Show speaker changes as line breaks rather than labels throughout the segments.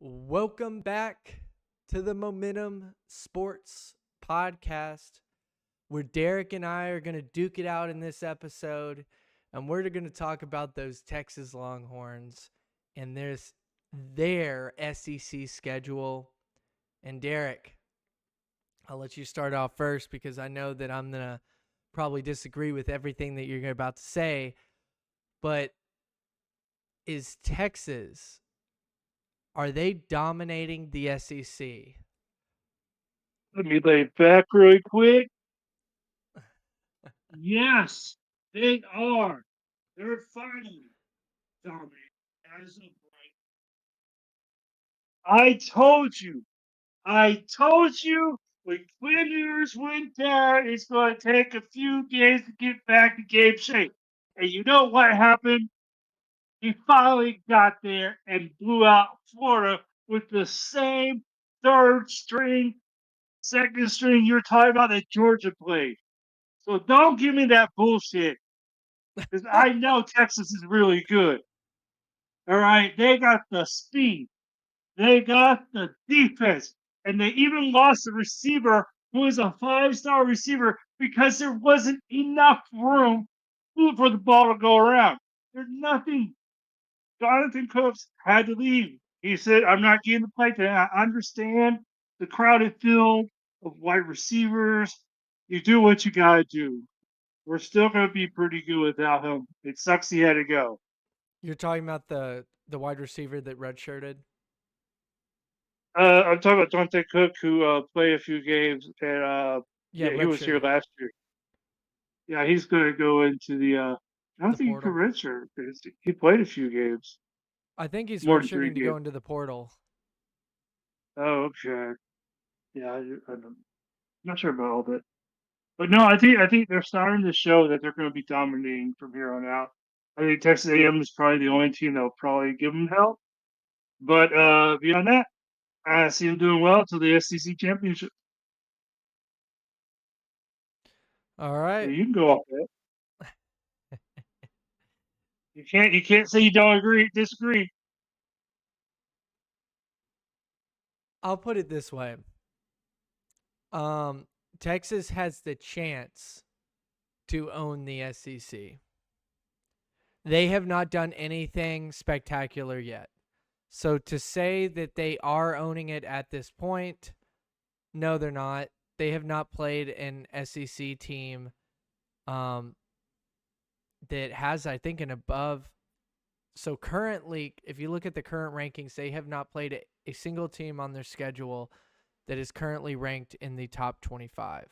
Welcome back to the Momentum Sports Podcast, where Derek and I are going to duke it out in this episode, and we're going to talk about those Texas Longhorns and their SEC schedule. And Derek, I'll let you start off first because I know that I'm going to probably disagree with everything that you're about to say, but is Texas, are they dominating the SEC?
Let me lay back really quick. Yes, they are. They're finally dominating as of right. I told you. I told you when Quinners went down, it's going to take a few days to get back to game shape. And you know what happened? He finally got there and blew out Florida with the same third string, second string you're talking about that Georgia played. So don't give me that bullshit. Because I know Texas is really good. All right. They got the speed, they got the defense, and they even lost a receiver who was a 5-star receiver because there wasn't enough room for the ball to go around. There's nothing. Jonathan Cooks had to leave. He said, I'm not getting the play today. I understand the crowded field of wide receivers. You do what you got to do. We're still going to be pretty good without him. It sucks he had to go.
You're talking about the wide receiver that redshirted?
I'm talking about Dante Cook, who played a few games, and
Yeah,
yeah, he was here
redshirted.
last year. Yeah, he's going to go into the. I don't
The
think he could
portal.
redshirt because he played a few games,
I think he's
more than three
redshirting to go
games.
into the portal.
Oh, okay. Yeah, I'm not sure about all that, but no, I think they're starting to show that they're going to be dominating from here on out. I think Texas A&M is probably the only team that'll probably give them help, but beyond that, I see them doing well to the SEC championship.
All
Yeah,
right.
you can go off that. You can't say you don't disagree.
I'll put it this way. Um, Texas has the chance to own the SEC. They have not done anything spectacular yet. So to say that they are owning it at this point, no, they're not. They have not played an SEC team um, that has, I think, an above. So currently, if you look at the current rankings, they have not played a single team on their schedule that is currently ranked in the top 25.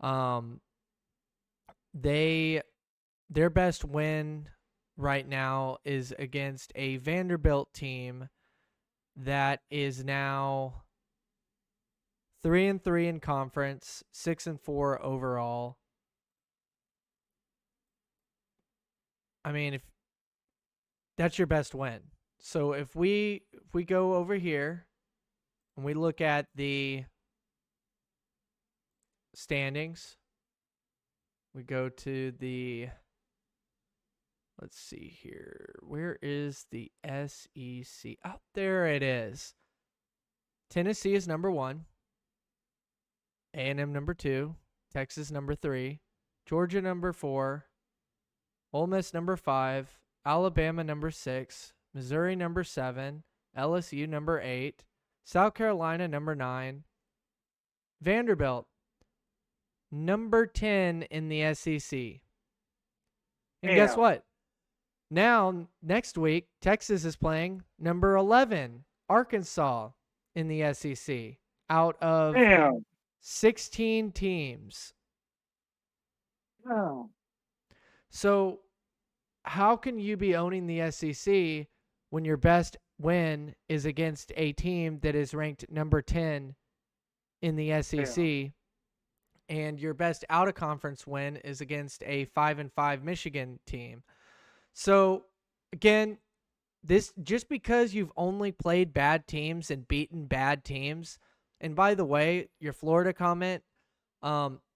Um, they their best win right now is against a Vanderbilt team that is now 3-3 in conference, 6-4 overall. I mean, if that's your best win. So if we go over here and we look at the standings, we go to the, let's see here. Where is the SEC? Oh, there it is. Tennessee is number 1, A&M number 2, Texas number 3, Georgia number 4, Ole Miss number 5, Alabama number 6, Missouri number 7, LSU number 8, South Carolina number 9, Vanderbilt number 10 in the SEC. And guess
Damn,
what? Now, next week, Texas is playing number 11, Arkansas, in the SEC out of
damn,
16 teams.
damn.
So, how can you be owning the SEC when your best win is against a team that is ranked number 10 in the
Damn.
SEC and your best out of conference win is against a 5-5 Michigan team? So, again, this just because you've only played bad teams and beaten bad teams, and by the way, your Florida comment,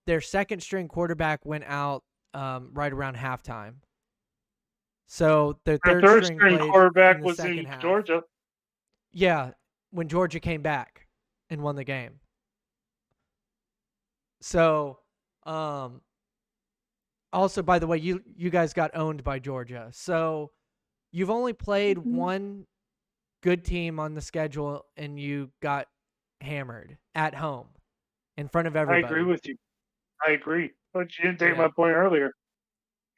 their second string quarterback went out right around halftime. So their
Their
third
third
string
string
played in
quarterback
the
was
second
in
half.
Georgia.
Yeah, when Georgia came back and won the game. So, also, by the way, you guys got owned by Georgia. So you've only played one good team on the schedule, and you got hammered at home in front of
I agree
everybody.
with you. I agree. But you didn't take
Yeah.
my point earlier.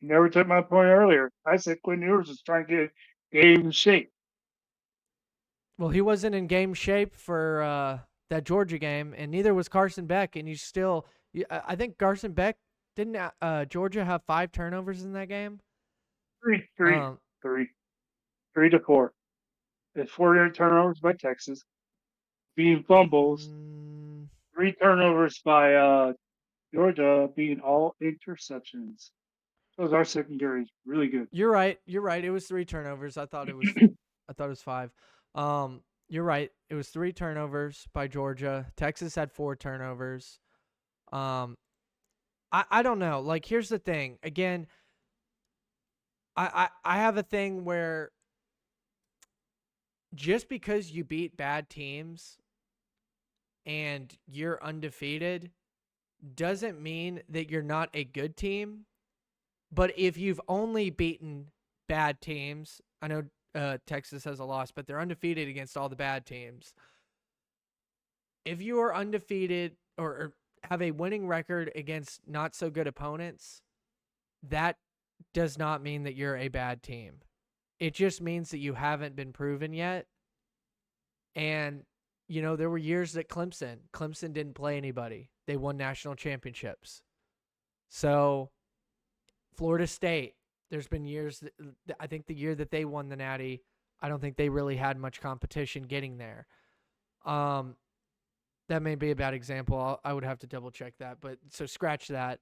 You never took my point earlier. I said Quinn Ewers was trying to get game in shape.
Well, he wasn't in game shape for that Georgia game, and neither was Carson Beck. And I think Carson Beck didn't. Georgia have 5 turnovers in that game.
Three, three,
Um,
three, 3 to 4. There's 4 turnovers by Texas, being fumbles,
mm,
3 turnovers by Georgia, being all interceptions. Shows our secondary is really good.
you're right. You're right. It was 3 turnovers. I thought it was. I thought it was 5. You're right. It was 3 turnovers by Georgia. Texas had 4 turnovers. Um, I don't know. Like, here's the thing. Again, I have a thing where just because you beat bad teams and you're undefeated doesn't mean that you're not a good team. But if you've only beaten bad teams, I know Texas has a loss, but they're undefeated against all the bad teams. If you are undefeated or have a winning record against not so good opponents, that does not mean that you're a bad team. It just means that you haven't been proven yet. And, there were years that Clemson didn't play anybody. They won national championships. So, Florida State, there's been years that I think the year that they won the Natty, I don't think they really had much competition getting there. That may be a bad example. I would have to double check that, but so scratch that.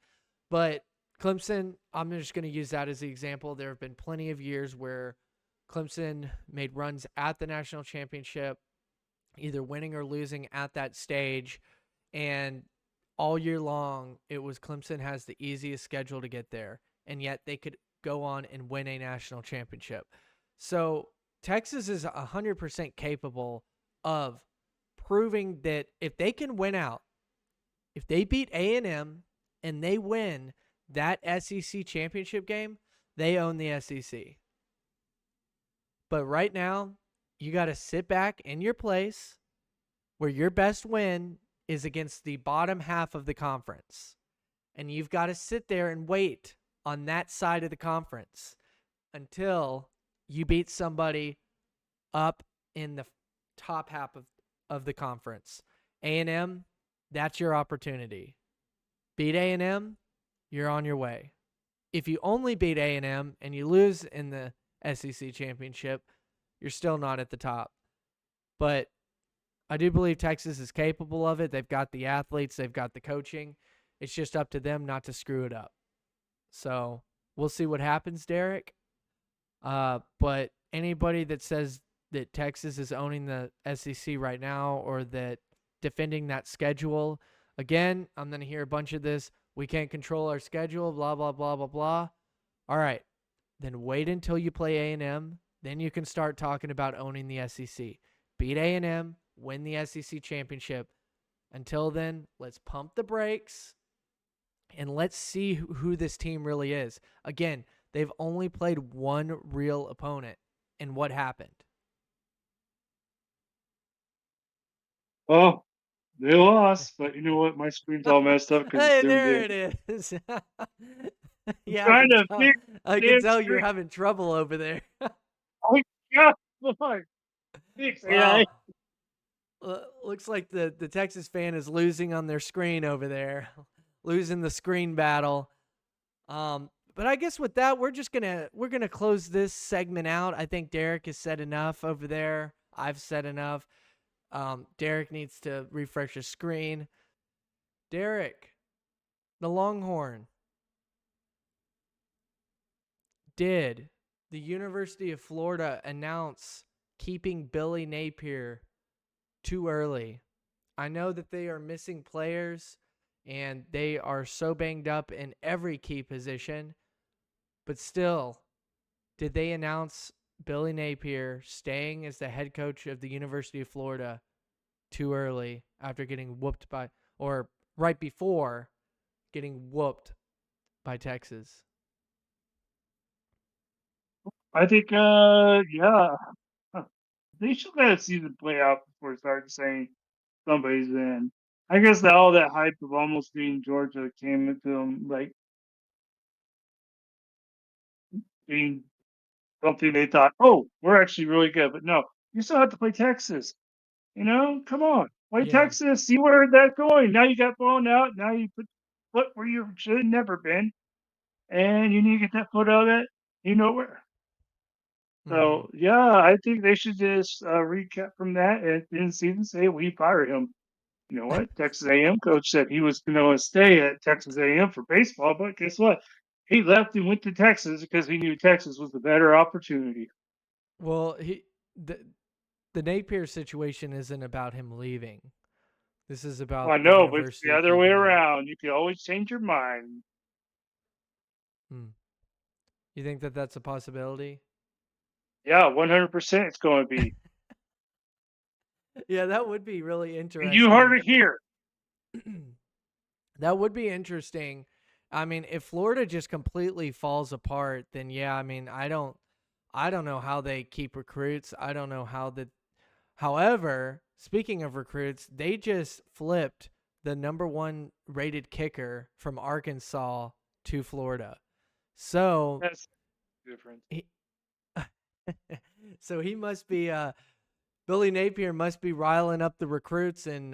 But Clemson, I'm just going to use that as the example. There have been plenty of years where Clemson made runs at the national championship, either winning or losing at that stage. And all year long, it was Clemson has the easiest schedule to get there. And yet they could go on and win a national championship. So Texas is 100% capable of proving that if they can win out, if they beat A&M and they win that SEC championship game, they own the SEC. But right now, you got to sit back in your place where your best win is against the bottom half of the conference. And you've got to sit there and wait on that side of the conference until you beat somebody up in the top half of the conference. A&M, that's your opportunity. Beat A&M, you're on your way. If you only beat A&M and you lose in the SEC championship, you're still not at the top. But I do believe Texas is capable of it. They've got the athletes. They've got the coaching. It's just up to them not to screw it up. So we'll see what happens, Derek. But anybody that says that Texas is owning the SEC right now or that defending that schedule, again, I'm going to hear a bunch of this. We can't control our schedule, blah, blah, blah, blah, blah. All right. Then wait until you play A&M. Then you can start talking about owning the SEC. Beat A&M, win the SEC championship. Until then, let's pump the brakes and let's see who this team really is. Again, they've only played one real opponent. And what happened?
Well, they lost, but you know what? My screen's all messed up because it's
Hey,
zoomed
there
in.
it is.
I'm
Yeah,
trying to fix
I
the
can
damn
tell you're
screen.
having trouble over there.
Oh, God, Lord. Fix AI.
Wow. Looks like the Texas fan is losing on their screen over there, losing the screen battle. But I guess with that, we're gonna close this segment out. I think Derek has said enough over there. I've said enough. Derek needs to refresh his screen. Derek, the Longhorn, did the University of Florida announce keeping Billy Napier too early? I know that they are missing players and they are so banged up in every key position, but still, did they announce Billy Napier staying as the head coach of the University of Florida too early after getting whooped by, or right before getting whooped by Texas.
I think, yeah, huh, they should let a season play out before starting saying somebody's in. I guess that all that hype of almost being Georgia came into them, like being something they thought, oh, we're actually really good. But no, you still have to play Texas. Come on, play
Yeah.
Texas. See where that's going. Now you got blown out. Now you put foot where you should have never been, and you need to get that foot out of that. You know where.
Hmm.
So yeah, I think they should just recap from that and in season say we fire him. You know what? Texas A&M coach said he was going to stay at Texas A&M for baseball, but guess what? He left and went to Texas because he knew Texas was the better opportunity.
Well, the the Napier situation isn't about him leaving. This is
I
about the
know, but it's the
university
other way
keeping him.
around. You can always change your mind.
Hmm. You think that that's a possibility?
Yeah, 100% it's going to be.
Yeah, that would be really
And you heard
interesting.
it here.
That would be interesting. I mean, if Florida just completely falls apart, then yeah, I mean, I don't know how they keep recruits. I don't know how the However, speaking of recruits, they just flipped the number 1 rated kicker from Arkansas to Florida. So,
That's different.
he so he must be Billy Napier must be riling up the recruits, and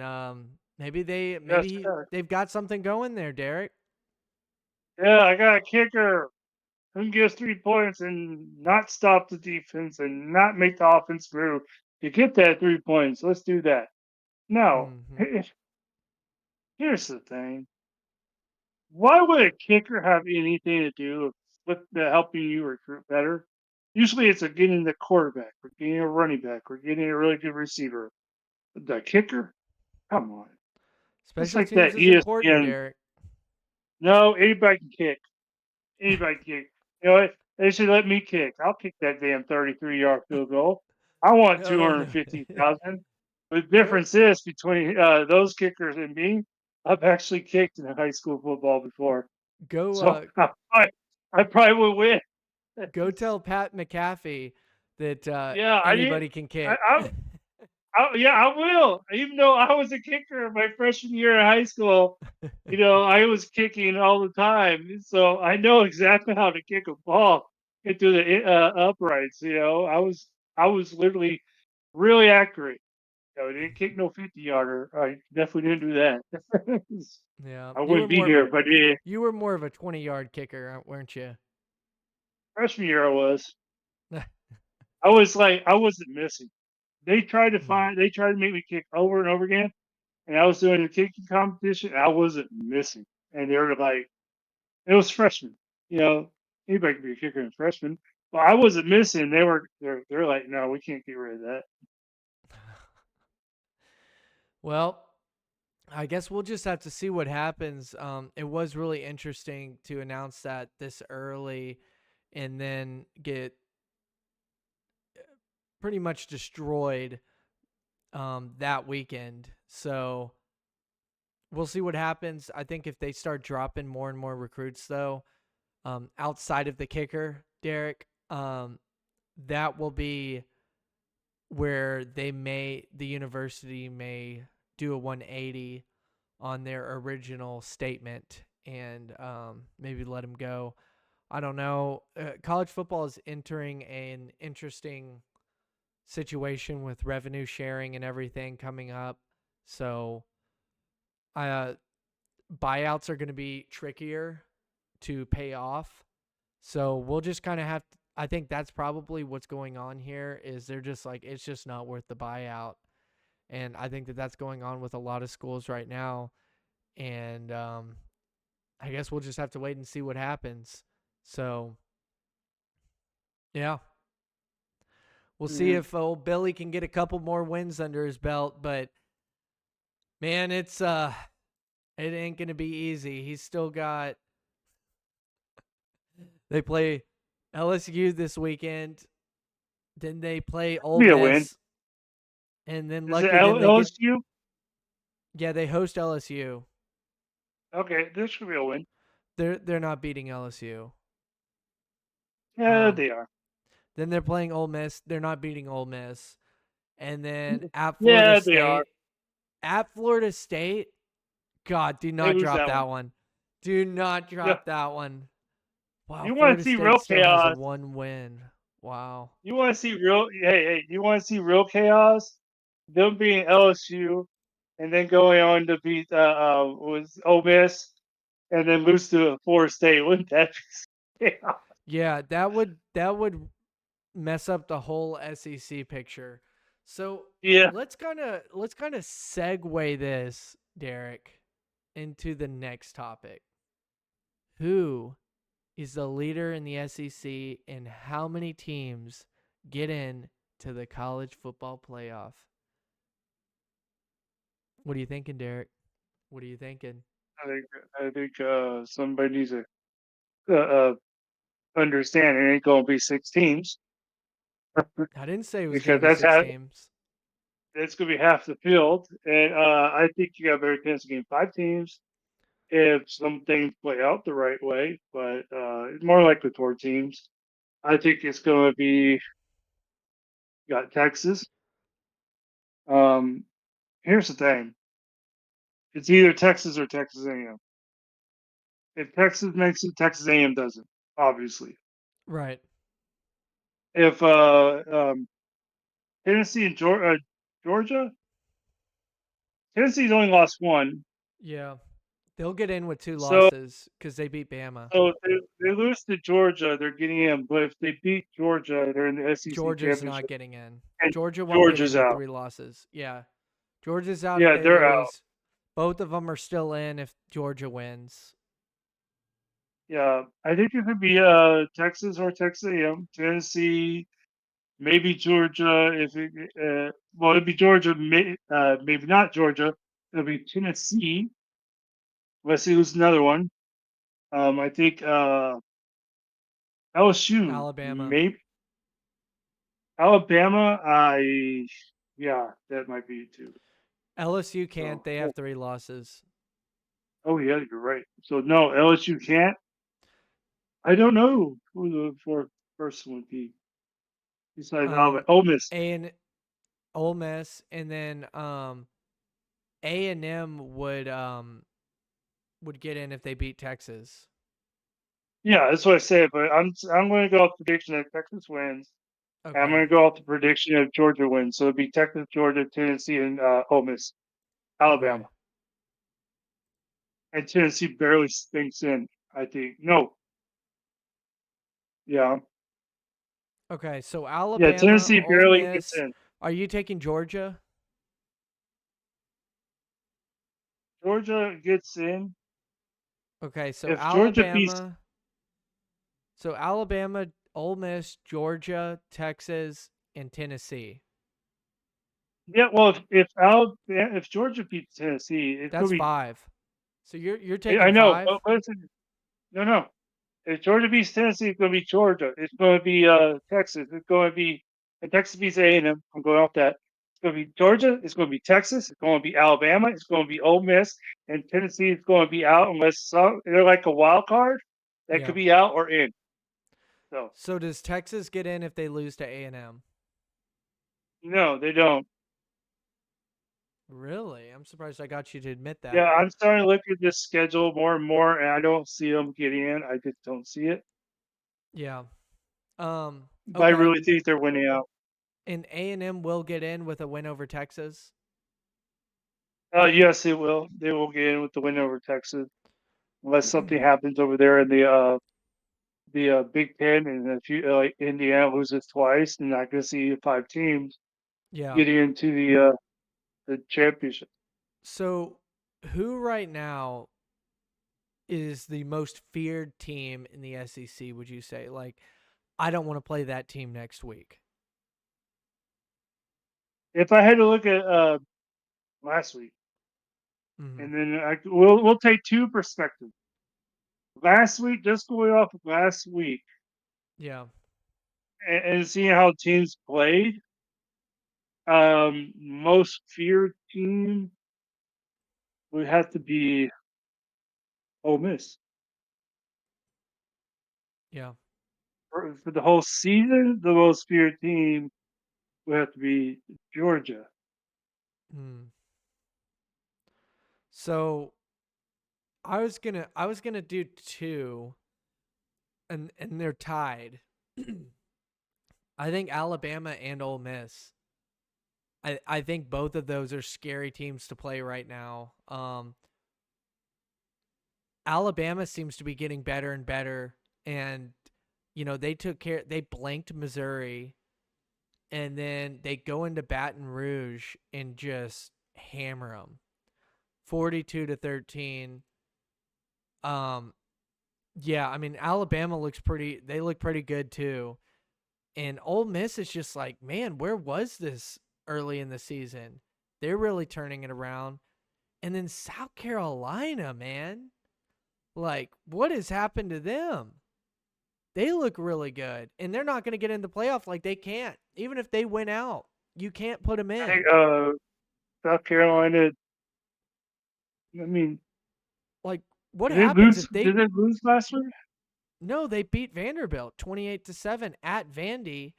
maybe
Yes,
they've got something going there, Derek.
yeah, I got a kicker who can get us 3 points and not stop the defense and not make the offense move to get that 3 points. Let's do that. Now,
Mhm.
here's the thing. Why would a kicker have anything to do with helping you recruit better? Usually it's a getting the quarterback or getting a running back or getting a really good receiver. The kicker? Come on. It's
Special
like
teams
that
is important,
ESPN.
Derek.
No, anybody can kick. Anybody can kick. What? They should let me kick. I'll kick that damn 33-yard field goal. I want
No, no.
250,000. The
go
difference is between those kickers and me, I've actually kicked in high school football before.
go
So I probably would win.
go tell Pat McAfee that
Yeah, I did.
anybody can
I,
kick.
I, yeah, I will. Even though I was a kicker my freshman year in high school, I was kicking all the time, so I know exactly how to kick a ball into the uprights. I was literally really accurate. I didn't kick no 50-yarder. I definitely didn't do that.
Yeah,
I wouldn't be here, but
you were more of a 20-yard kicker, weren't you?
freshman year I was. I was like I wasn't missing. They tried to make me kick over and over again, and I was doing a kicking competition. And I wasn't missing, and they were like, it was freshman. You know, anybody can be a kicker in freshman. But I wasn't missing. They're like, no, we can't get rid of that.
Well, I guess we'll just have to see what happens. It was really interesting to announce that this early and then get pretty much destroyed that weekend. So we'll see what happens. I think if they start dropping more and more recruits, though, outside of the kicker, Derek, that will be where the university may do a 180 on their original statement and maybe let him go. I don't know. College football is entering an interesting situation with revenue sharing and everything coming up. So, uh, buyouts are going to be trickier to pay off. So we'll just kind of have to, I think that's probably what's going on here is they're just like it's just not worth the buyout. And I think that that's going on with a lot of schools right now. And I guess we'll just have to wait and see what happens. So, yeah, we'll see
Mhm.
if old Billy can get a couple more wins under his belt, but man, it ain't going to be easy. He's still got they play LSU this weekend, then they play Ole
Be a win.
Miss, and then
Is it
lucky them they get
LSU?
Yeah, they host LSU.
Okay, this should be a win.
They're not beating LSU.
Yeah,
Um,
they are.
then they're playing Ole Miss. They're not beating Ole Miss. And then at Florida
Yeah, they are.
State, at Florida State, God, do
They
not
lose
drop
that one.
that one. Do not
Yeah,
drop that one. Wow,
you want to
Florida
see
State
real
still has
chaos.
one win. Wow.
You want to see real. Hey, you want to see real chaos? Them being LSU, and then going on to beat was Ole Miss, and then lose to Florida State. Wouldn't that be chaos?
Yeah, that would mess up the whole SEC picture. So
Yeah,
let's kind of segue this, Derek, into the next topic. Who is the leader in the SEC and how many teams get in to the college football playoff? What are you thinking, Derek? What are you thinking?
I think somebody needs to uh, uh, understand it ain't gonna be 6 teams
I didn't say it was going to
because
be six teams.
that's gonna be half the field, and I think you got a better chance of getting 5 teams if some things play out the right way. But it's more likely 4 teams. I think it's gonna be got Texas. Um, here's the thing: it's either Texas or Texas A&M. If Texas makes it, Texas A&M doesn't. Obviously,
Right.
if Tennessee and Georgia, Tennessee's only lost one.
Yeah. They'll get in with two
So
losses because they beat Bama.
So if they lose to Georgia, they're getting in. But if they beat Georgia, they're in the SEC
Georgia's not
championship,
getting in.
and
Georgia won't get
Georgia's
in with
out.
three losses. Yeah. Georgia's out if
Yeah,
they
they're out.
lose. Both of them are still in if Georgia wins.
Yeah, I think it could be Texas or Texas A&M, Tennessee, maybe Georgia. If it, well, it'd be Georgia, maybe not Georgia. It'll be Tennessee. Let's see who's another one. I think LSU,
Alabama.
maybe Alabama. Yeah, that might be it too.
LSU can't.
So,
They have three losses.
oh yeah, you're right. So no, LSU can't. I don't know who the fourth person would be besides Alabama.
Um,
Ole Miss.
and Ole Miss, and then A&M would get in if they beat Texas.
Yeah, that's what I said. But I'm going to go off the prediction that Texas wins. And I'm
Okay.
going to go off the prediction of Georgia wins. So it'd be Texas, Georgia, Tennessee, and Ole Miss,
Okay.
Alabama, and Tennessee barely stinks in. I think no. Yeah,
Okay. So
yeah.
Alabama,
Tennessee
Ole
barely gets
Miss.
in.
Are you taking Georgia?
Georgia gets in
Okay. So
if Georgia beats.
Alabama. So Alabama, Ole Miss, Georgia, Texas, and Tennessee.
Yeah, well, if Georgia beats Tennessee, it's going
That's
to be.
five. So you're
I
taking
know,
five?
but listen, no, no. If Georgia beats Tennessee, it's going to be Georgia. It's going to be Texas. It's going to be if Texas beats A&M. I'm going off that. It's going to be Georgia. It's going to be Texas. It's going to be Alabama. It's going to be Ole Miss, and Tennessee is going to be out unless they're like a wild card that
Yeah.
could be out or in. So
So does Texas get in if they lose to A&M?
no, they don't.
Really? I'm surprised I got you to admit that.
Yeah, I'm starting to look at this schedule more and more, and I don't see them getting in. I just don't see it.
Yeah.
But I
Okay.
really think they're winning out.
And A&M will get in with a win over Texas.
Yes, it will. They will get in with the win over Texas, unless something happens over there in the Big Ten, and if you like Indiana loses twice, then not going to see 5 teams
Yeah.
getting into the championship.
So who right now is the most feared team in the SEC, would you say? Like, I don't want to play that team next week.
If I had to look at last week,
Hmm.
and then we'll take two perspectives. Last week, just going off of last week,
Yeah.
and seeing how teams played, most feared team. would have to be Ole Miss.
Yeah.
For the whole season, the most feared team would have to be Georgia.
Hmm. So I was gonna do two, and they're tied. I think Alabama and Ole Miss. I think both of those are scary teams to play right now. Alabama seems to be getting better and better, and they blanked Missouri, and then they go into Baton Rouge and just hammer them, 42-13. Um, yeah, I mean Alabama looks pretty. They look pretty good too, and Ole Miss is just like, man, where was this early in the season? They're really turning it around. And then South Carolina, man, like what has happened to them? They look really good, and they're not going to get in the playoff. Like they can't, even if they win out, you can't put them
I think
in.
South Carolina. I mean,
Like what
did they
happens
lose?
if they?
Did they lose last week?
No, they beat Vanderbilt 28-7 at Vandy,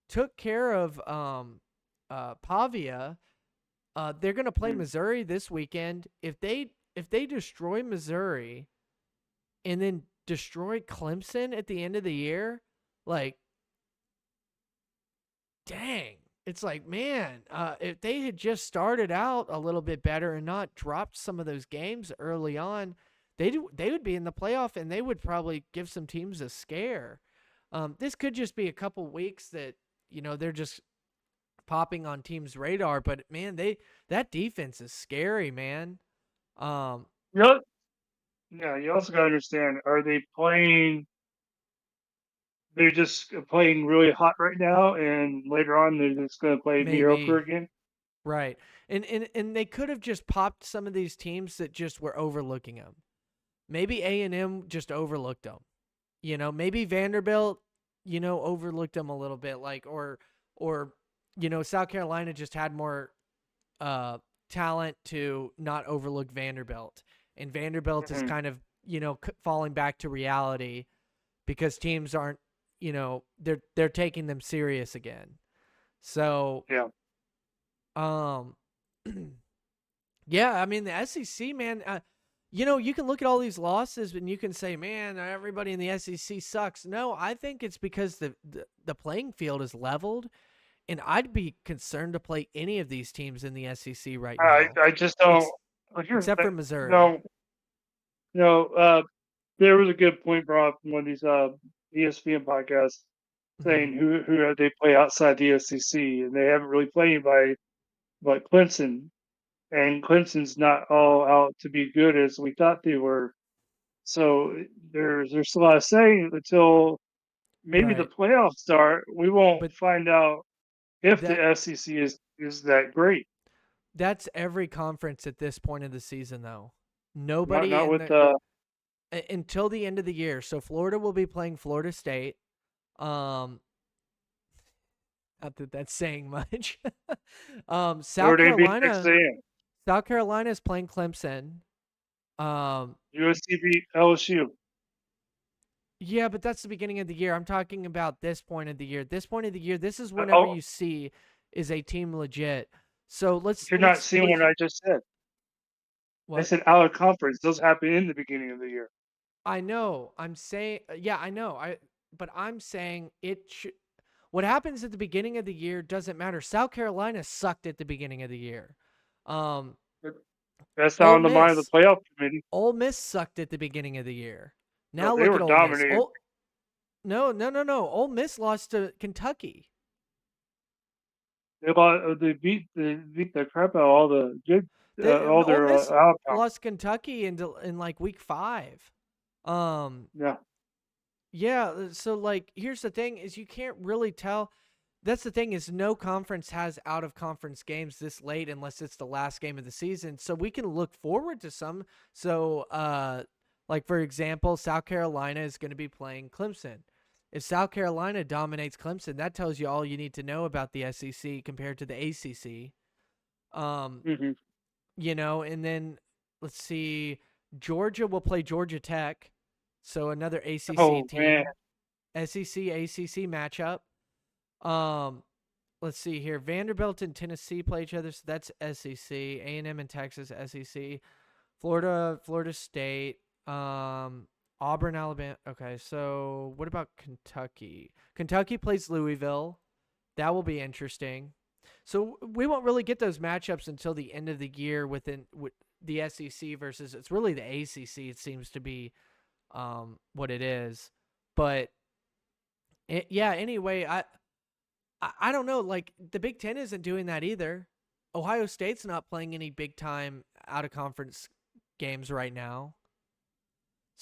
took care of Pavia. They're going to play
Hmm.
Missouri this weekend. If they destroy Missouri and then destroy Clemson at the end of the year, like dang, it's like, man, if they had just started out a little bit better and not dropped some of those games early on, they would be in the playoff, and they would probably give some teams a scare. This could just be a couple weeks that they're just popping on teams' radar, but man, that defense is scary, man. Um,
You know, yeah, you also got to understand, are they playing? They're just playing really hot right now, and later on they're just going to play mediocre
maybe
again.
right, and they could have just popped some of these teams that just were overlooking them. Maybe A&M just overlooked them. Maybe Vanderbilt, overlooked them a little bit, like or South Carolina just had more uh talent to not overlook Vanderbilt. And Vanderbilt is
Hmm.
kind of, falling back to reality because teams aren't, they're taking them serious again. So,
Yeah.
um yeah, I mean the SEC, man, you can look at all these losses and you can say, man, everybody in the SEC sucks. No, I think it's because the playing field is leveled, and I'd be concerned to play any of these teams in the SEC right now,
I just don't.
ex-
Well, here's the
except for
thing.
Missouri.
No, no. There was a good point brought up from one of these ESPN podcasts
Mhm.
saying who have they play outside the SEC, and they haven't really played anybody but Clemson, and Clemson's not all out to be good as we thought they were. So there's a lot of saying until maybe the
Right.
playoffs start, we won't
But
find out if the
that
SEC is that great.
that's every conference at this point of the season, though.
Not
Nobody
not
in
with
the until the end of the year. So Florida will be playing Florida State. Um, Not that that's saying much. South
Notre Dame, Texas
Carolina,
A&M,
South Carolina is playing Clemson. Um,
USC beat LSU.
yeah, but that's the beginning of the year. I'm talking about this point of the year. This point of the year, this is whenever
Oh,
you see is a team legit. So let's
you're not
let's
seeing what
let's
I just said. I
what
said out of conference. Those happen in the beginning of the year.
I know. I'm saying yeah, I know. But I'm saying it should. What happens at the beginning of the year doesn't matter. South Carolina sucked at the beginning of the year. Um,
But that's not
Ole
on the mind of
Miss
the playoff committee.
Ole Miss sucked at the beginning of the year.
No,
Now
they
look
were
at Ole Miss.
dominating.
Oh no, no, no, no. Ole Miss lost to Kentucky.
They beat the crap out of all the good all
Ole
their
Miss
out of
lost Kentucky in like week 5. Um,
yeah.
yeah. So like, here's the thing: is you can't really tell. That's the thing is no conference has out of conference games this late unless it's the last game of the season. So we can look forward to some. So like for example, South Carolina is going to be playing Clemson. If South Carolina dominates Clemson, that tells you all you need to know about the SEC compared to the ACC. Um,
Hmm.
and then let's see. Georgia will play Georgia Tech, so another ACC
Oh man,
team. SEC ACC matchup. Um, let's see here. Vanderbilt and Tennessee play each other, so that's SEC. A&M and Texas SEC. Florida State. Auburn, Alabama. Okay, so what about Kentucky? Kentucky plays Louisville. That will be interesting. So we won't really get those matchups until the end of the year with the SEC versus it's really the ACC. It seems to be what it is, but yeah. Anyway, I don't know. Like the Big Ten isn't doing that either. Ohio State's not playing any big time out of conference games right now.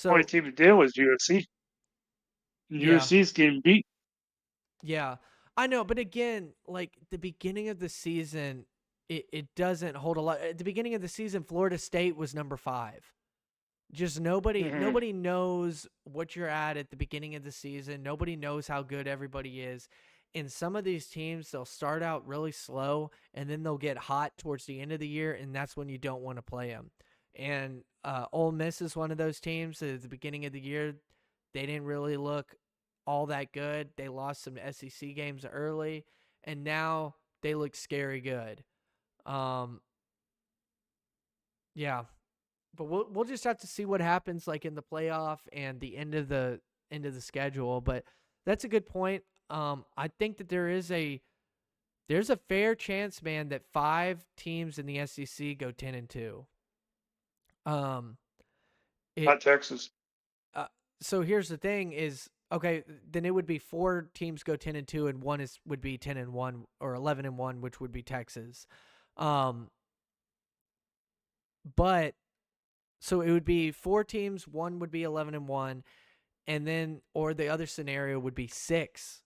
only
So
team that did was UFC. And
yeah,
UFC's getting beat.
yeah, I know. But again, like the beginning of the season, it doesn't hold a lot. At the beginning of the season, Florida State was number 5. Just
Hmm.
nobody knows what you're at the beginning of the season. Nobody knows how good everybody is. And some of these teams, they'll start out really slow and then they'll get hot towards the end of the year, and that's when you don't want to play them. And Ole Miss is one of those teams that at the beginning of the year, they didn't really look all that good. They lost some SEC games early, and now they look scary good. Um, yeah, but we'll just have to see what happens like in the playoff and the end of the schedule. But that's a good point. I think that there's a fair chance, man, that 5 teams in the SEC go 10-2. Um, it
Not Texas.
uh, so here's the thing: is okay, then it would be 4 teams go 10-2, and one would be 10-1 or 11-1, which would be Texas. Um, but so it would be 4 teams, one would be 11-1, and then or the other scenario would be 6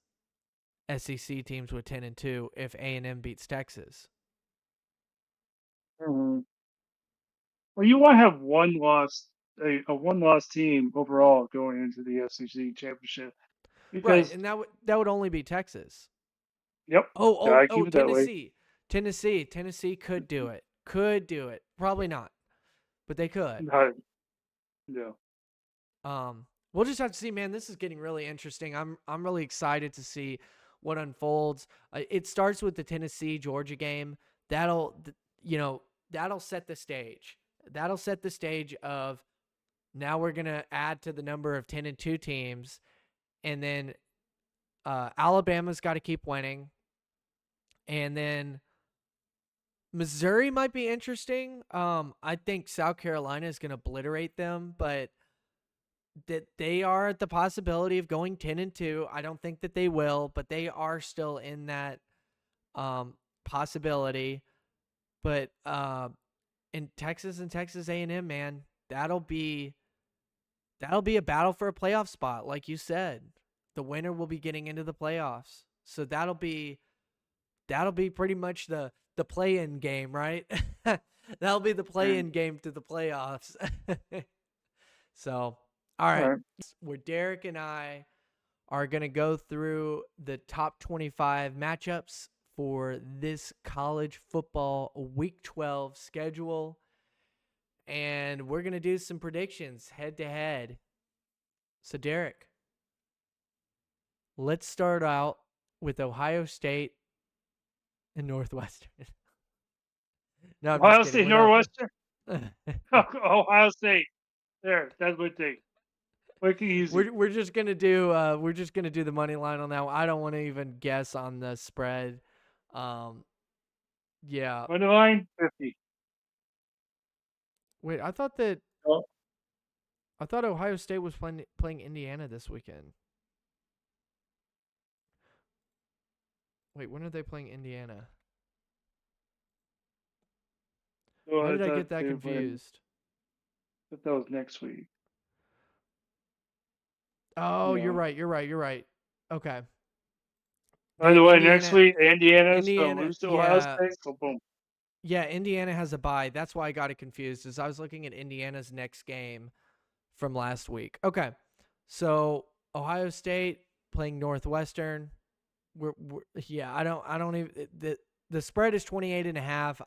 SEC teams with 10-2 if A&M beats Texas.
Hmm. Well, you want to have a one loss team overall going into the SEC championship
Right,
because,
and that would only be Texas.
yep,
Oh, oh,
gotta
oh,
keep it that way.
Tennessee could do it. Could do it. Probably not, but they could.
Not, yeah.
We'll just have to see, man. This is getting really interesting. I'm really excited to see what unfolds. It starts with the Tennessee Georgia game. That'll you know that'll set the stage. That'll set the stage of now we're gonna add to the number of 10-2 teams, and then Alabama's got to keep winning, and then Missouri might be interesting. I think South Carolina is gonna obliterate them, but that they are at the possibility of going 10-2. I don't think that they will, but they are still in that possibility. But in Texas and Texas A&M, man, that'll be a battle for a playoff spot, like you said. The winner will be getting into the playoffs. So that'll be pretty much the play-in game, right? That'll be the
Mm.
play-in game to the playoffs. So, all
All
right,
right.
where Derek and I are going to go through the top 25 matchups for this college football week 12 schedule. And we're going to do some predictions head to head. So, Derek, let's start out with Ohio State and Northwestern. No, I'm just
Ohio
kidding.
State,
We're not.
Northwestern, Ohio State. There, that's what they. Quick and easy.
we're just gonna do the money line on that one. I don't want to even guess on the spread. Um, yeah.
Money line 50.
Wait,
Oh,
I thought Ohio State was playing Indiana this weekend. Wait, when are they playing Indiana? Why
oh, I
did I
thought
get that
they were playing.
confused?
But that was next week.
Oh, you're
No.
right. You're right. You're right. Okay.
By
They
the way, next
Indiana
week Indiana's gonna
Indiana
lose to Ohio
yeah.
State. So boom.
Yeah, Indiana has a bye. That's why I got it confused. As I was looking at Indiana's next game from last week. Okay. So, Ohio State playing Northwestern. Yeah, I don't even the spread is 28.5.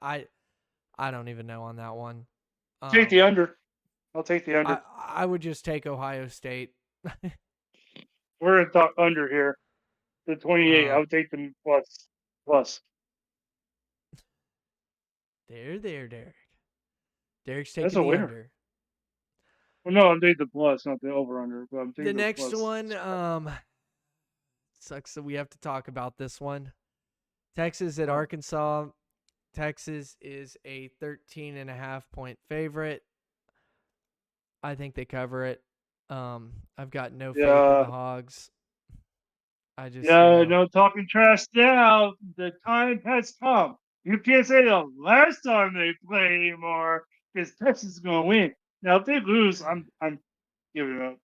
I don't even know on that one.
Take the
Um,
under. I'll take the
I
under.
I would just take Ohio State.
We're at the under here. The 28. I
uh,
would take them plus. Plus.
there, Derek. Derek's
That's
taking
a
the
winner.
under.
Well, no, I'm taking the plus, not the over under. But I'm
The
taking the
next
plus.
one, sucks that we have to talk about this one. Texas at
Oh,
Arkansas. Texas is a 13.5 point favorite. I think they cover it. I've got no faith in
yeah.
the Hogs. I just,
Yeah, no talking trash now. The time has come. You can't say the last time they play anymore because Texas is going to win. Now, if they lose, I'm giving up.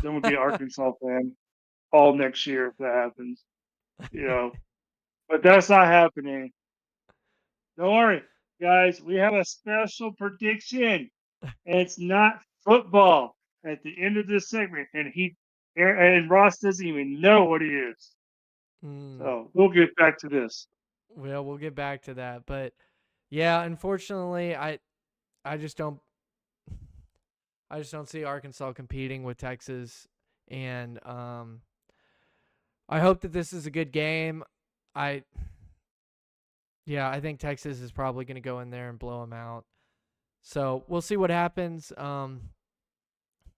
Then we'll be an Arkansas fan all next year if that happens. You know, but that's not happening. Don't worry, guys. We have a special prediction, and it's not football at the end of this segment. And Ross doesn't even know what it is.
mm,
So we'll get back to this.
well, we'll get back to that. But yeah, unfortunately, I just don't I just don't see Arkansas competing with Texas, and I hope that this is a good game. I Yeah, I think Texas is probably going to go in there and blow them out. So we'll see what happens.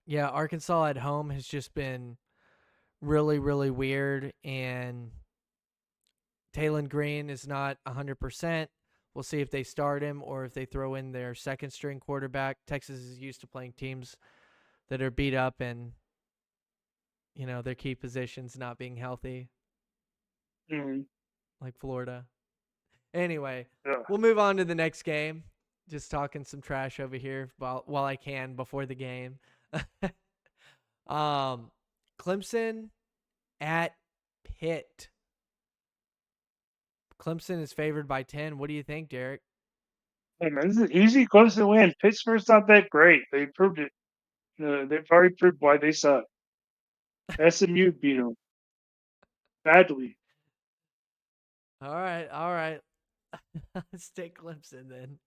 Yeah, Arkansas at home has just been really, really weird, and Talon Green is not 100%. We'll see if they start him or if they throw in their second string quarterback. Texas is used to playing teams that are beat up and, their key positions not being healthy,
Mhm.
like Florida. Anyway,
Yeah.
we'll move on to the next game. Just talking some trash over here while I can before the game. um, Clemson at Pitt. Clemson is favored by 10. What do you think, Derek?
Hey man, this is easy, close to win. Pittsburgh's not that great. They proved it. They've already proved why they suck. SMU beat them badly.
All right, all right. Let's take Clemson then.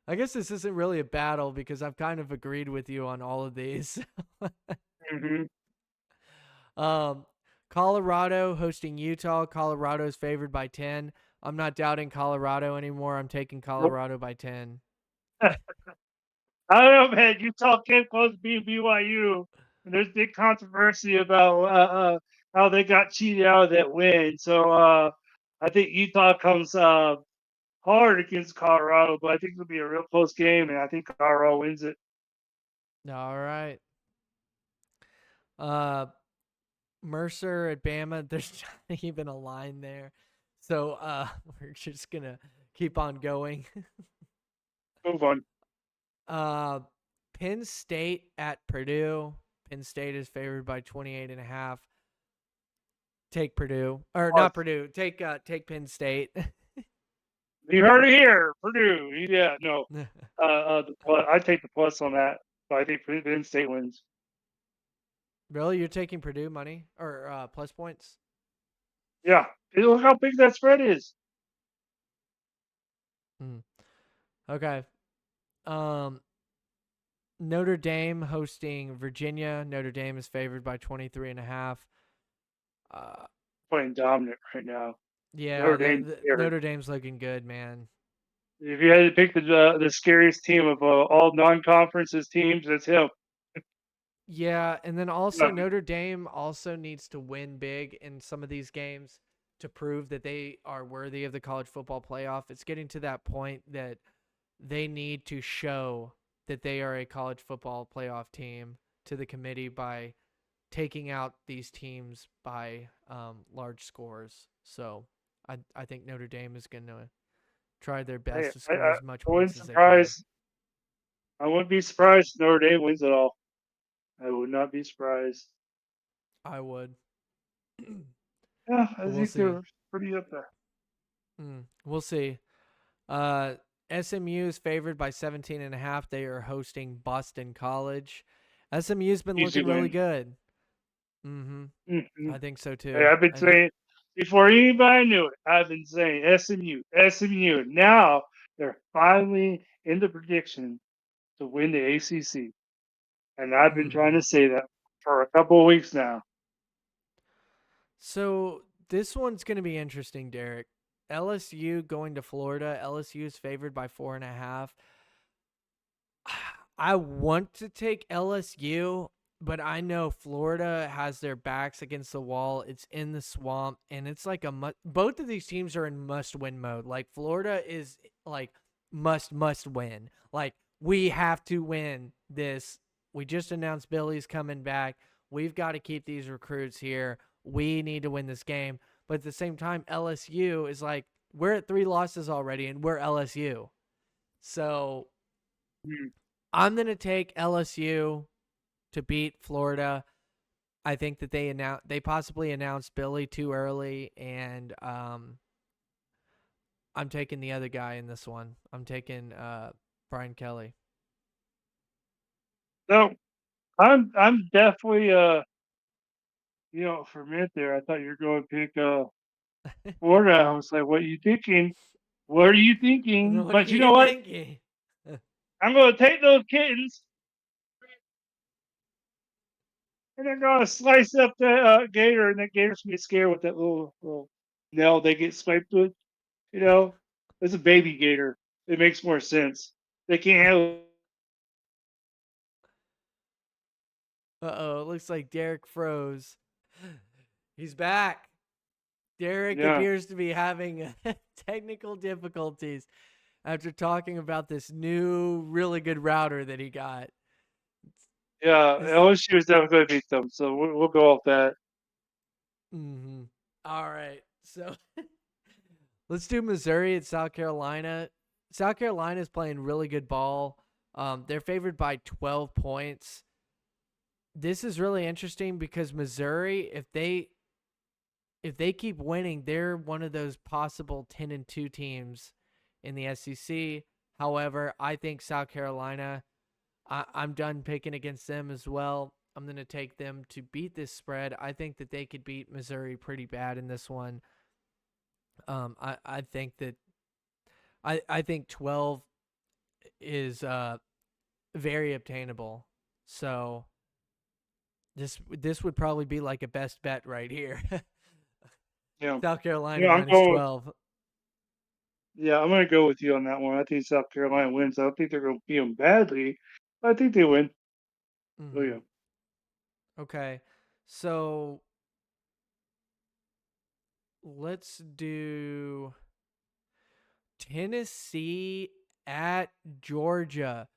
I guess this isn't really a battle because I've kind of agreed with you on all of these.
Hmm.
um, Colorado hosting Utah. Colorado is favored by 10. I'm not doubting Colorado anymore. I'm taking
Nope.
Colorado by 10.
I don't know, man. Utah came close to beating BYU, and there's big controversy about how they got cheated out of that win. So I think Utah comes hard against Colorado, but I think it'll be a real close game, and I think Colorado wins it.
All right. Uh, Mercer at Bama. There's not even a line there. So we're just going to keep on going.
Move on.
uh, Penn State at Purdue. Penn State is favored by 28.5. Take Purdue. Or
Plus.
not Purdue. Take Penn State.
You heard it here, Purdue. Yeah, no. I take the plus on that, but I think Penn State wins.
Really? You're taking Purdue money? Or plus points?
Yeah, hey, look how big that spread is.
Hmm. Okay. Um, Notre Dame hosting Virginia. Notre Dame is favored by 23.5. Uh,
Playing dominant right now.
yeah,
Notre Dame's scary.
Notre Dame's looking good, man.
If you had to pick the scariest team of all non-conferences teams, it's him.
Yeah, and then also
No,
Notre Dame also needs to win big in some of these games to prove that they are worthy of the college football playoff. It's getting to that point that they need to show that they are a college football playoff team to the committee by taking out these teams by large scores. So I think Notre Dame is going to try their
hey,
best to
I,
score
I,
as much
I wouldn't
points as they can.
surprise. I wouldn't be surprised if Notre Dame wins it all. I would not be surprised.
I would.
Yeah,
But
I
we'll
think
see.
they're pretty up there.
We'll see. Uh, SMU is favored by 17.5. They are hosting Boston College. SMU's been
Easy
looking really
win.
good. Mm-hmm.
Hmm.
I think so
Hey,
too.
I've been saying before anybody knew it. I've been saying SMU, SMU. Now They're finally in the prediction to win the ACC, and I've been trying
Mm-hmm.
to say that for a couple of weeks now.
So this one's going to be interesting, Derek. LSU going to Florida. LSU is favored by 4.5. I want to take LSU, but I know Florida has their backs against the wall. It's in the swamp, and it's like both of these teams are in must-win mode. Like Florida is like must win. Like we have to win this. We just announced Billy's coming back. We've got to keep these recruits here. We need to win this game. But at the same time, LSU is like we're at 3 losses already, and we're LSU. So
Hmm.
I'm going to take LSU to beat Florida. I think that they possibly announced Billy too early, and I'm taking the other guy in this one. I'm taking Brian Kelly.
So I'm definitely for a minute there I thought you were going to pick Florida. I was like, what are you thinking? What are you thinking?
What are
But you know
you
what?
thinking?
I'm going to take those kittens and I'm going to slice up that gator, and that gator's going to be scared with that little nail they get swiped with. You know, it's a baby gator. It makes more sense. They can't handle.
Uh-oh, it looks like Derek froze. He's back. Derek
Yeah,
appears to be having technical difficulties after talking about this new, really good router that he got.
yeah.
Is
LSU is definitely going to beat them, so we'll go off that.
mm-hmm. All right. So let's do Missouri and South Carolina. South Carolina is playing really good ball. They're favored by 12 points. This is really interesting because Missouri, if they keep winning, they're one of those possible 10-2 teams in the SEC. However, I think South Carolina, I'm done picking against them as well. I'm going to take them to beat this spread. I think that they could beat Missouri pretty bad in this one. I think that I think 12 is very obtainable. So this would probably be like a best bet right here.
Yeah,
South
you
Carolina
know, I'm
minus
going.
12.
Yeah, I'm going to go with you on that one. I think South Carolina wins. I don't think they're going to beat them badly, but I think they win. Oh
Mm-hmm.
yeah.
Okay. So let's do Tennessee at Georgia.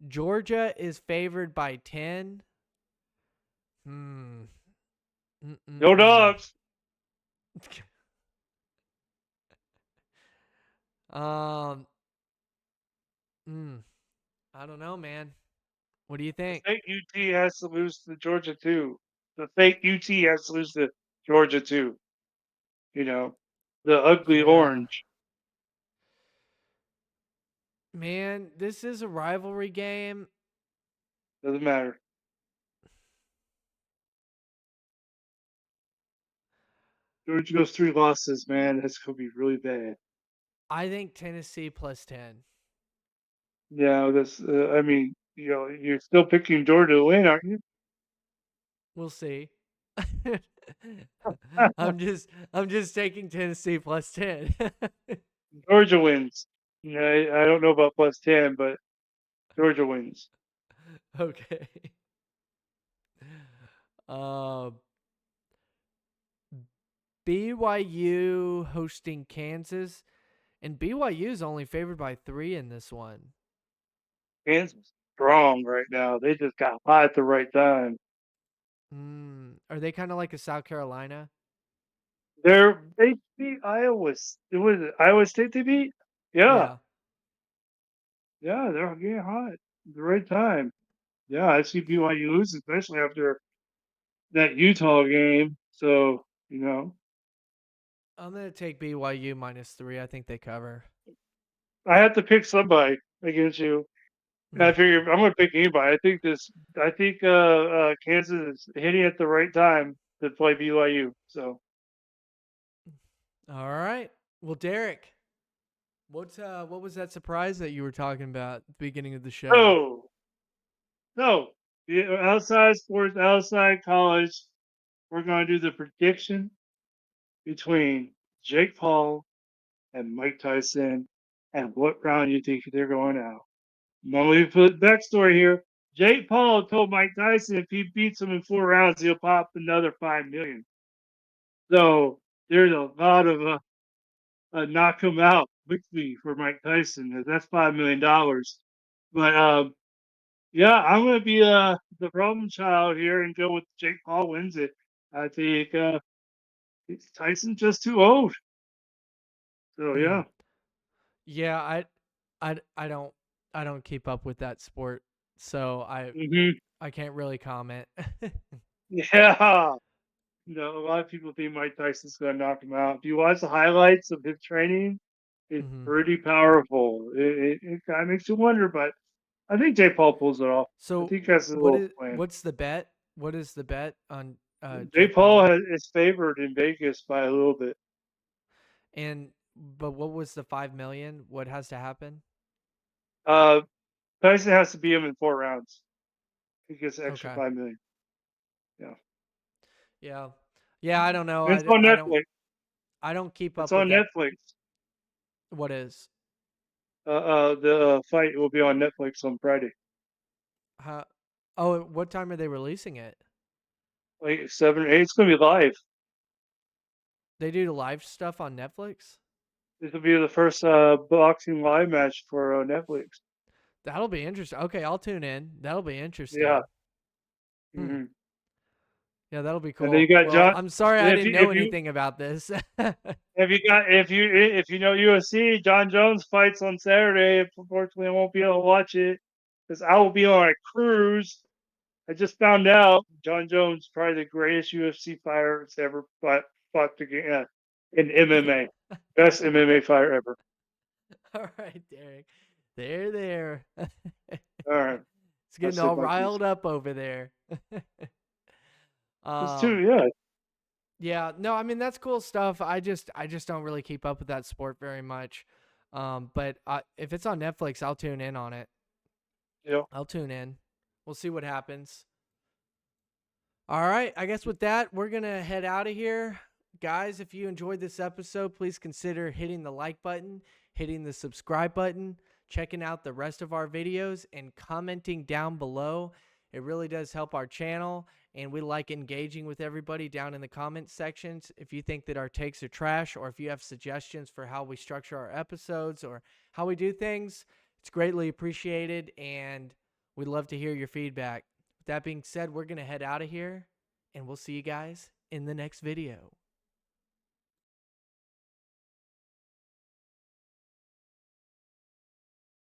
Georgia is favored by 10. Hmm.
No
Mm-mm-mm.
dogs.
um. Mm, I don't know, man. What do you
The
think?
fake UT has to lose to Georgia too. The fake UT has to lose to Georgia too. You know, the ugly
Yeah.
orange
Man, this is a rivalry game.
doesn't matter. Georgia goes 3 losses, man. That's gonna be really bad.
I think Tennessee plus 10.
Yeah, that's. I mean, you're still picking Georgia to win, aren't you?
We'll see. I'm just taking Tennessee plus 10.
Georgia wins. I don't know about +10, but Georgia wins.
Okay. Um BYU hosting Kansas, and BYU is only favored by 3 in this one.
Kansas strong right now. They just got hot at the right time.
Are they kind of like a South Carolina?
They beat Iowa. It was Iowa State they beat. Yeah,
Yeah.
yeah, they're getting hot at the right time. Yeah, I see BYU lose, especially after that Utah game. So
I'm going to take BYU minus 3. I think they cover.
I have to pick somebody against you. And I figure I'm going to pick anybody. I think Kansas is hitting at the right time to play BYU. So
All right. Well, Derek, What was that surprise that you were talking about at the beginning of the show?
Oh, so outside sports, outside college, we're going to do the prediction between Jake Paul and Mike Tyson, and what round you think they're going out. Now, let me put backstory here. Jake Paul told Mike Tyson if he beats him in 4 rounds, he'll pop another 5 million. So there's a lot of knock him out victory for Mike Tyson. That's $5 million. But yeah, I'm gonna be the problem child here and go with Jake Paul wins it. I think Tyson's just too old. So
Mm.
yeah.
Yeah, I I don't keep up with that sport, so
Hmm.
I can't really comment.
Yeah. A lot of people think Mike Tyson's gonna knock him out. If you watch the highlights of his training, it's
Hmm.
pretty powerful. It kind of makes you wonder, but I think Jake Paul pulls it off. I
So
think that's a little plan.
what's the bet? What is the bet on
Jake
Jake
Paul
Paul?
is favored in Vegas by a little bit.
And but what was the 5 million? What has to happen?
Uh, Tyson has to beat him in 4 rounds. He gets an extra
Okay.
5 million. Yeah,
Yeah. Yeah, I don't know.
and it's on Netflix.
I don't keep
It's
up with
on
that.
Netflix.
What is?
The fight will be on Netflix on Friday,
How, oh, what time are they releasing it?
like 7 or 8. It's gonna be live.
They do the live stuff on Netflix?
This will be the first boxing live match for Netflix.
That'll be interesting. Okay, I'll tune in. That'll be
Yeah.
interesting. Hmm.
Hmm.
Yeah, that'll be
And then you
cool.
got
Well,
John.
I'm sorry
And
I
if
didn't
you
know anything about this.
if you know UFC, John Jones fights on Saturday. Unfortunately, I won't be able to watch it because I will be on a cruise. I just found out John Jones probably the greatest UFC fighter that's ever fought in MMA. Best MMA fighter ever.
All right, Derek. There.
All right,
It's
I'll
getting
sit
all
my piece.
riled up over there.
It's too,
um,
yeah,
yeah, no, I mean that's cool stuff. I just don't really keep up with that sport very much. But if it's on Netflix, I'll tune in on it.
yeah.
I'll tune in. We'll see what happens. All right, I guess with that, we're going to head out of here. Guys, if you enjoyed this episode, please consider hitting the like button, hitting the subscribe button, checking out the rest of our videos, and commenting down below. It really does help our channel, and we like engaging with everybody down in the comment sections. If you think that our takes are trash, or if you have suggestions for how we structure our episodes or how we do things, it's greatly appreciated, and we'd love to hear your feedback. With that being said, we're going to head out of here, and we'll see you guys in the next video.